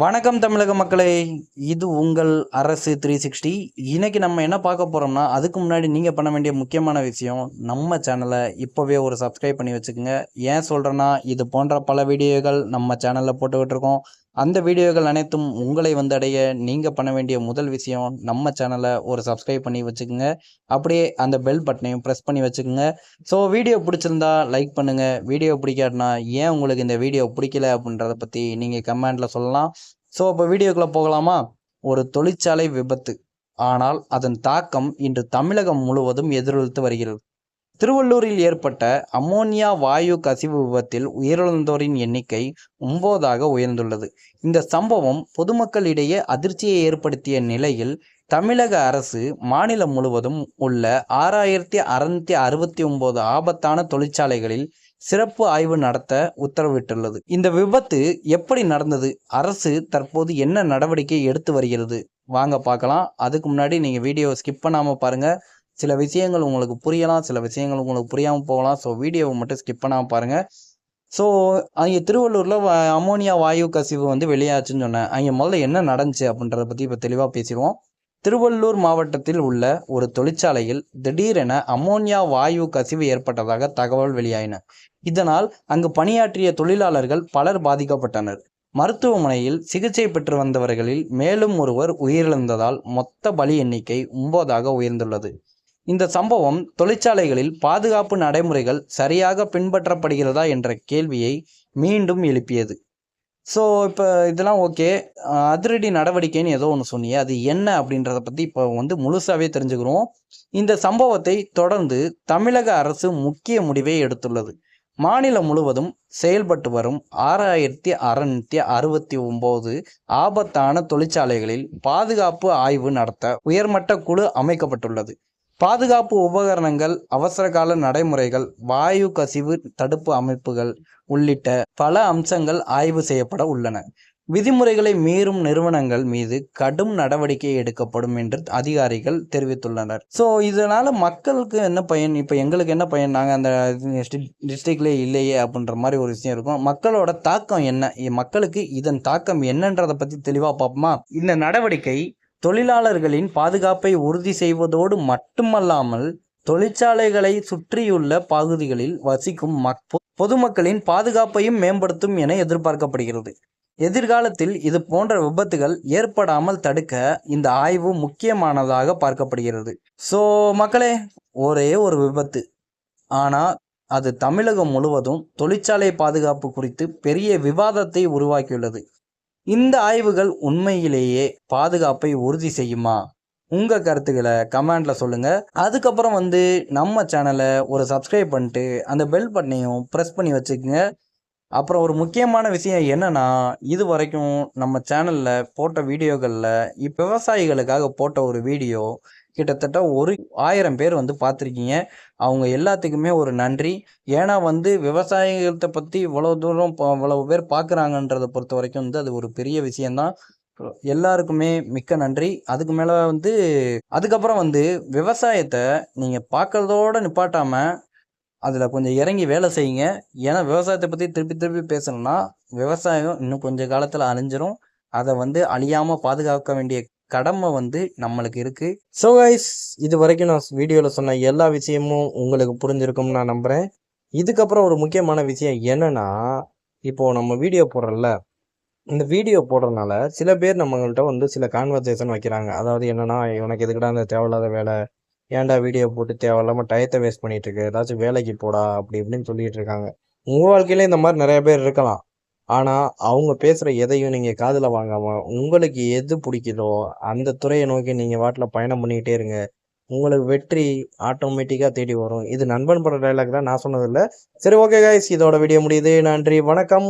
வணக்கம் தமிழக மக்களே, இது உங்கள் அரசு 360. இன்னைக்கு நம்ம என்ன பார்க்க போறோம்னா, அதுக்கு முன்னாடி நீங்க பண்ண வேண்டிய முக்கியமான விஷயம், நம்ம சேனலை இப்போவே ஒரு சப்ஸ்கிரைப் பண்ணி வச்சுக்கோங்க. ஏன் சொல்றேன்னா, இது போன்ற பல வீடியோக்கள் நம்ம சேனல்ல போட்டுக்கிட்டு இருக்கோம். அந்த வீடியோக்கள் அனைத்தும் உங்களை வந்தடைய நீங்க பண்ண வேண்டிய முதல் விஷயம், நம்ம சேனலை ஒரு சப்ஸ்கிரைப் பண்ணி வச்சுக்கோங்க. அப்படியே அந்த பெல் பட்டனையும் ப்ரெஸ் பண்ணி வச்சுக்கோங்க. ஸோ வீடியோ பிடிச்சிருந்தா லைக் பண்ணுங்க. வீடியோ பிடிக்காட்டினா ஏன் உங்களுக்கு இந்த வீடியோ பிடிக்கல அப்படின்றத பற்றி நீங்கள் கமெண்ட்ல சொல்லலாம். ஸோ இப்போ வீடியோக்குள்ளே போகலாமா? ஒரு தொழிற்சாலை விபத்து, ஆனால் அதன் தாக்கம் இன்று தமிழகம் முழுவதும் எதிரொலித்து வருகிறது. திருவள்ளூரில் ஏற்பட்ட அம்மோனியா வாயு கசிவு விபத்தில் உயிரிழந்தோரின் எண்ணிக்கை 9ஆக உயர்ந்துள்ளது. இந்த சம்பவம் பொதுமக்களிடையே அதிர்ச்சியை ஏற்படுத்திய நிலையில், தமிழக அரசு மாநிலம் முழுவதும் உள்ள 6669 ஆபத்தான தொழிற்சாலைகளில் சிறப்பு ஆய்வு நடத்த உத்தரவிட்டுள்ளது. இந்த விபத்து எப்படி நடந்தது, அரசு தற்போது என்ன நடவடிக்கை எடுத்து வருகிறது, வாங்க பார்க்கலாம். அதுக்கு முன்னாடி நீங்கள் வீடியோவை ஸ்கிப் பண்ணாமல் பாருங்கள். சில விஷயங்கள் உங்களுக்கு புரியலாம், சில விஷயங்கள் உங்களுக்கு புரியாமல் போகலாம். ஸோ வீடியோவை மட்டும் ஸ்கிப் பண்ணாமல் பாருங்கள். ஸோ அங்கே திருவள்ளூரில் அமோனியா வாயு கசிவு வெளியாச்சுன்னு சொன்னேன். அங்கே முதல்ல என்ன நடந்துச்சு அப்படின்றத பற்றி இப்போ தெளிவாக பேசிடுவோம். திருவள்ளூர் மாவட்டத்தில் உள்ள ஒரு தொழிற்சாலையில் திடீரென அமோனியா வாயு கசிவு ஏற்பட்டதாக தகவல் வெளியாயின. இதனால் அங்கு பணியாற்றிய தொழிலாளர்கள் பலர் பாதிக்கப்பட்டனர். மருத்துவமனையில் சிகிச்சை பெற்று வந்தவர்களில் மேலும் ஒருவர் உயிரிழந்ததால் மொத்த பலி எண்ணிக்கை 9ஆக உயர்ந்துள்ளது. இந்த சம்பவம் தொழிற்சாலைகளில் பாதுகாப்பு நடைமுறைகள் சரியாக பின்பற்றப்படுகிறதா என்ற கேள்வியை மீண்டும் எழுப்பியது. ஸோ இப்போ இதெல்லாம் ஓகே, அதிரடி நடவடிக்கைன்னு ஏதோ ஒன்று சொன்னீங்க, அது என்ன அப்படின்றத பற்றி இப்போ முழுசாகவே தெரிஞ்சுக்கிறோம். இந்த சம்பவத்தை தொடர்ந்து தமிழக அரசு முக்கிய முடிவை எடுத்துள்ளது. மாநிலம் முழுவதும் செயல்பட்டு வரும் 6669 ஆபத்தான தொழிற்சாலைகளில் பாதுகாப்பு ஆய்வு நடத்த உயர்மட்ட குழு அமைக்கப்பட்டுள்ளது. பாதுகாப்பு உபகரணங்கள், அவசரகால நடைமுறைகள், வாயு கசிவு தடுப்பு அமைப்புகள் உள்ளிட்ட பல அம்சங்கள் ஆய்வு செய்யப்பட உள்ளன. விதிமுறைகளை மீறும் நிறுவனங்கள் மீது கடும் நடவடிக்கை எடுக்கப்படும் என்று அதிகாரிகள் தெரிவித்துள்ளனர். ஸோ இதனால மக்களுக்கு என்ன பயன், இப்போ எங்களுக்கு என்ன பயன், நாங்கள் அந்த டிஸ்ட்ரிக்ட்லேயே இல்லையே அப்படின்ற மாதிரி ஒரு விஷயம் இருக்கும். மக்களோட தாக்கம் என்ன, மக்களுக்கு இதன் தாக்கம் என்னன்றதை பற்றி தெளிவாக பார்ப்போமா? இந்த நடவடிக்கை தொழிலாளர்களின் பாதுகாப்பை உறுதி செய்வதோடு மட்டுமல்லாமல், தொழிற்சாலைகளை சுற்றியுள்ள பகுதிகளில் வசிக்கும் பொதுமக்களின் பாதுகாப்பையும் மேம்படுத்தும் என எதிர்பார்க்கப்படுகிறது. எதிர்காலத்தில் இது போன்ற விபத்துகள் ஏற்படாமல் தடுக்க இந்த ஆய்வு முக்கியமானதாக பார்க்கப்படுகிறது. ஸோ மக்களே, ஒரே ஒரு விபத்து, ஆனால் அது தமிழகம் முழுவதும் தொழிற்சாலை பாதுகாப்பு குறித்து பெரிய விவாதத்தை உருவாக்கியுள்ளது. இந்த ஆய்வுகள் உண்மையிலேயே பாதுகாப்பை உறுதி செய்யுமா? உங்கள் கருத்துக்களை கமெண்டில் சொல்லுங்கள். அதுக்கப்புறம் நம்ம சேனலை ஒரு சப்ஸ்கிரைப் பண்ணிட்டு அந்த பெல் பட்டனையும் ப்ரெஸ் பண்ணி வச்சுக்கோங்க. அப்புறம் ஒரு முக்கியமான விஷயம் என்னென்னா, இது வரைக்கும் நம்ம சேனலில் போட்ட வீடியோக்களில் இப்போ விவசாயிகளுக்காக போட்ட ஒரு வீடியோ கிட்டத்தட்ட 1000 பேர் பார்த்துருக்கீங்க. அவங்க எல்லாத்துக்குமே ஒரு நன்றி. ஏன்னா விவசாயிகள்கிட்ட பற்றி இவ்வளோ தூரம் இவ்வளவு பேர் பார்க்குறாங்கன்றதை பொறுத்த வரைக்கும் அது ஒரு பெரிய விஷயந்தான். எல்லாருக்குமே மிக்க நன்றி. அதுக்கு மேலே அதுக்கப்புறம் விவசாயத்தை நீங்கள் பார்க்குறதோடு நிப்பாட்டாமல் அதில் கொஞ்சம் இறங்கி வேலை செய்யுங்க. ஏன்னா விவசாயத்தை பற்றி திருப்பி திருப்பி பேசணும்னா விவசாயம் இன்னும் கொஞ்சம் காலத்தில் அழிஞ்சிரும். அதை அழியாமல் பாதுகாக்க வேண்டிய கடமை நம்மளுக்கு இருக்குது. ஸோ கைஸ், இது வரைக்கும் நான் வீடியோவில் சொன்ன எல்லா விஷயமும் உங்களுக்கு புரிஞ்சிருக்கும்னு நான் நம்புகிறேன். இதுக்கப்புறம் ஒரு முக்கியமான விஷயம் என்னென்னா, இப்போது நம்ம வீடியோ போடுறோம்ல, இந்த வீடியோ போடுறதுனால சில பேர் நம்மள்கிட்ட சில கான்வர்சேஷன் வைக்கிறாங்க. அதாவது என்னென்னா, உனக்கு எதுக்கிட்ட அந்த தேவையில்லாத வேலை, ஏன்டா வீடியோ போட்டு தேவையில்லாமல் டயத்தை வேஸ்ட் பண்ணிகிட்டு இருக்கு, ஏதாச்சும் வேலைக்கு போடா அப்படி இப்படின்னு சொல்லிகிட்டு இருக்காங்க. உங்கள் வாழ்க்கையில இந்த மாதிரி நிறைய பேர் இருக்கலாம். ஆனால் அவங்க பேசுகிற எதையும் நீங்கள் காதில் வாங்காமல் உங்களுக்கு எது பிடிக்குதோ அந்த துறையை நோக்கி நீங்கள் வாட்டில் பயணம் பண்ணிக்கிட்டே இருங்க. உங்களுக்கு வெற்றி ஆட்டோமேட்டிக்காக தேடி வரும். இது நண்பன் பட டைலாக் தான், நான் சொன்னதில்லை. சரி, ஓகே கைஸ், இதோட வீடியோ முடியுது. நன்றி, வணக்கம்.